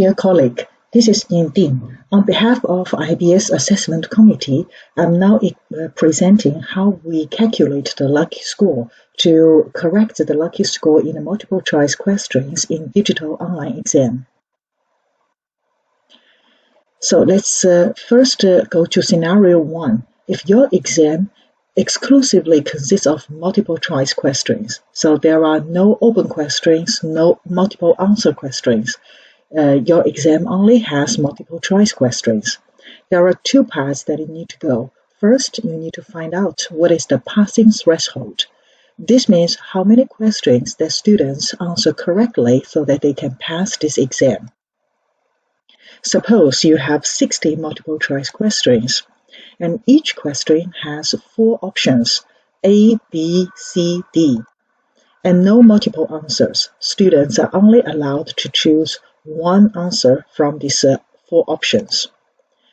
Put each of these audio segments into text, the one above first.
Dear colleague, this is Ding. On behalf of IBS Assessment Committee, I'm now presenting how we calculate the lucky score to correct the lucky score in the multiple choice questions in digital online exam. So let's first go to scenario 1. If your exam exclusively consists of multiple choice questions, so there are no open questions, no multiple answer questions, your exam only has multiple choice questions. There are two paths that you need to go. First, you need to find out what is the passing threshold. This means how many questions that students answer correctly so that they can pass this exam. Suppose you have 60 multiple choice questions, and each question has 4 options, A, B, C, D, and no multiple answers. Students are only allowed to choose one answer from these 4 options.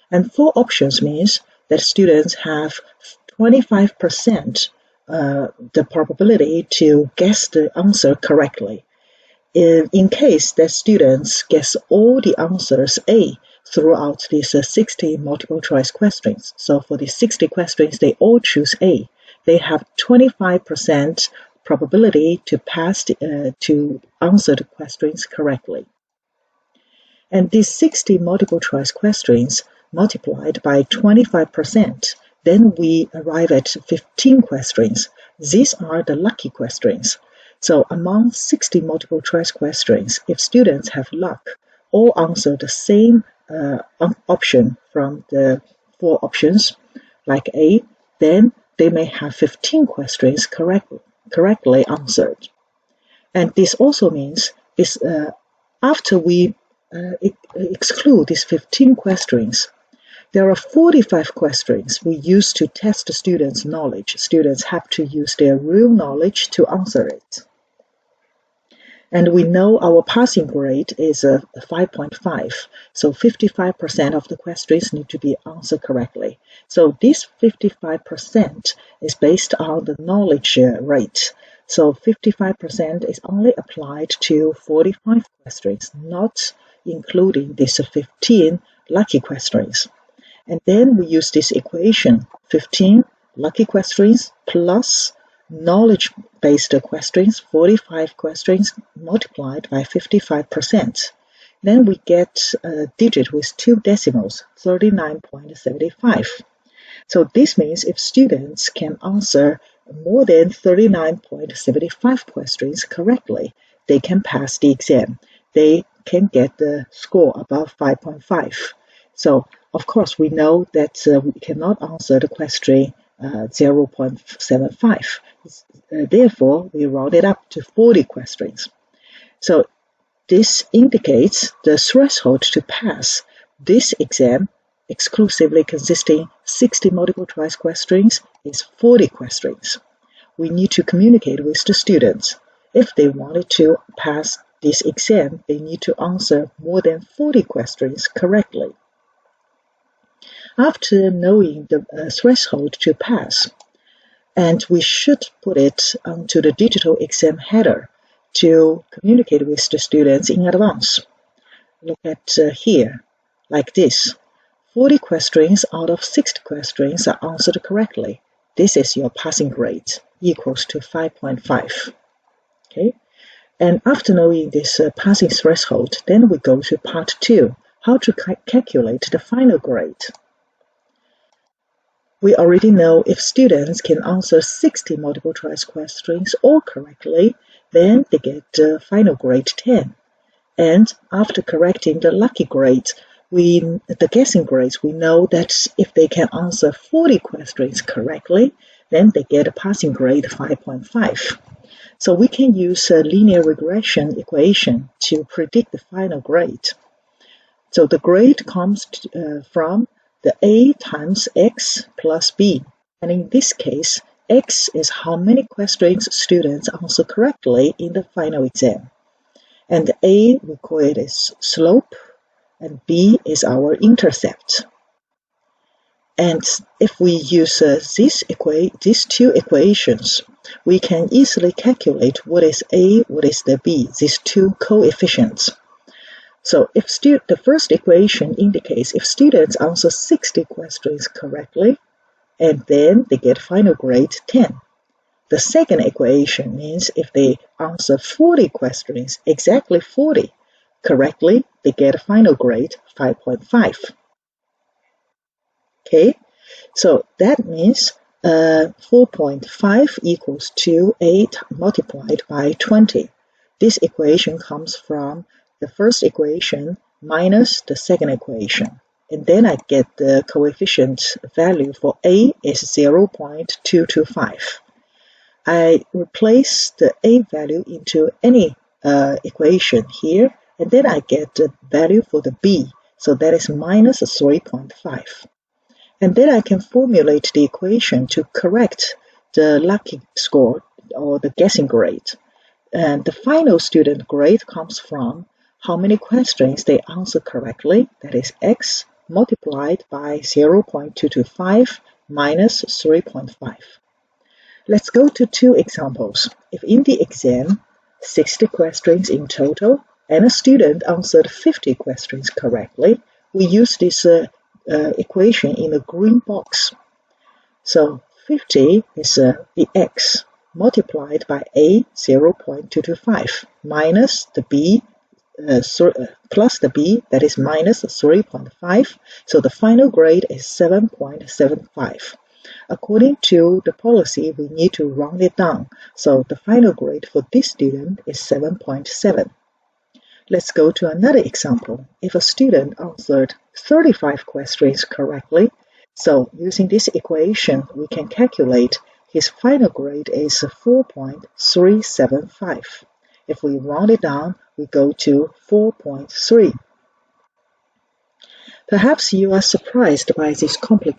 And 4 options means that students have 25% the probability to guess the answer correctly. In case that students guess all the answers A throughout these 60 multiple choice questions, so for the 60 questions they all choose A, they have 25% probability to pass to answer the questions correctly. And these 60 multiple choice questions multiplied by 25%, then we arrive at 15 questions. These are the lucky questions. So among 60 multiple choice questions, if students have luck, all answer the same option from the 4 options, like A, then they may have 15 questions correctly answered. And this also means after we exclude these 15 questions, there are 45 questions we use to test the students' knowledge. Students have to use their real knowledge to answer it. And we know our passing grade is 5.5, so 55% of the questions need to be answered correctly. So this 55% is based on the knowledge rate. So 55% is only applied to 45 questions, not including these 15 lucky questions. And then we use this equation, 15 lucky questions plus knowledge-based questions, 45 questions multiplied by 55%. Then we get a digit with 2 decimals, 39.75. So this means if students can answer more than 39.75 questions correctly, they can pass the exam. They can get the score above 5.5. So, of course, we know that we cannot answer the question 0.75. Therefore, we round it up to 40 questions. So this indicates the threshold to pass this exam, exclusively consisting 60 multiple choice questions, is 40 questions. We need to communicate with the students. If they wanted to pass this exam, they need to answer more than 40 questions correctly. After knowing the threshold to pass, and we should put it onto the digital exam header to communicate with the students in advance. Look at here, like this. 40 questions out of 60 questions are answered correctly. This is your passing grade, equals to 5.5. Okay? And after knowing this passing threshold, then we go to part 2, how to calculate the final grade. We already know if students can answer 60 multiple choice questions all correctly, then they get final grade 10. And after correcting the lucky grade, the guessing grades, we know that if they can answer 40 questions correctly, then they get a passing grade 5.5. So we can use a linear regression equation to predict the final grade. So the grade comes from the A times X plus B. And in this case, X is how many questions students answer correctly in the final exam. And A, we call it as slope, and B is our intercept. And if we use these two equations, we can easily calculate what is A, what is the B, these two coefficients. So if the first equation indicates if students answer 60 questions correctly, and then they get final grade 10. The second equation means if they answer 40 questions, exactly 40, correctly, they get a final grade 5.5. Okay, so that means 4.5 equals to 8 multiplied by 20. This equation comes from the first equation minus the second equation. And then I get the coefficient value for A is 0.225. I replace the A value into any equation here, and then I get the value for the B. So that is minus 3.5. And then I can formulate the equation to correct the lucky score or the guessing grade. And the final student grade comes from how many questions they answer correctly, that is x multiplied by 0.225 minus 3.5. Let's go to two examples. If in the exam, 60 questions in total, and a student answered 50 questions correctly, we use this equation in the green box. So 50 is the x multiplied by A 0.225 minus the B plus the B, that is minus 3.5. So the final grade is 7.75. According to the policy, we need to round it down. So the final grade for this student is 7.7. Let's go to another example. If a student answered 35 questions correctly, so using this equation, we can calculate his final grade is 4.375. If we round it down, we go to 4.3. Perhaps you are surprised by this complicated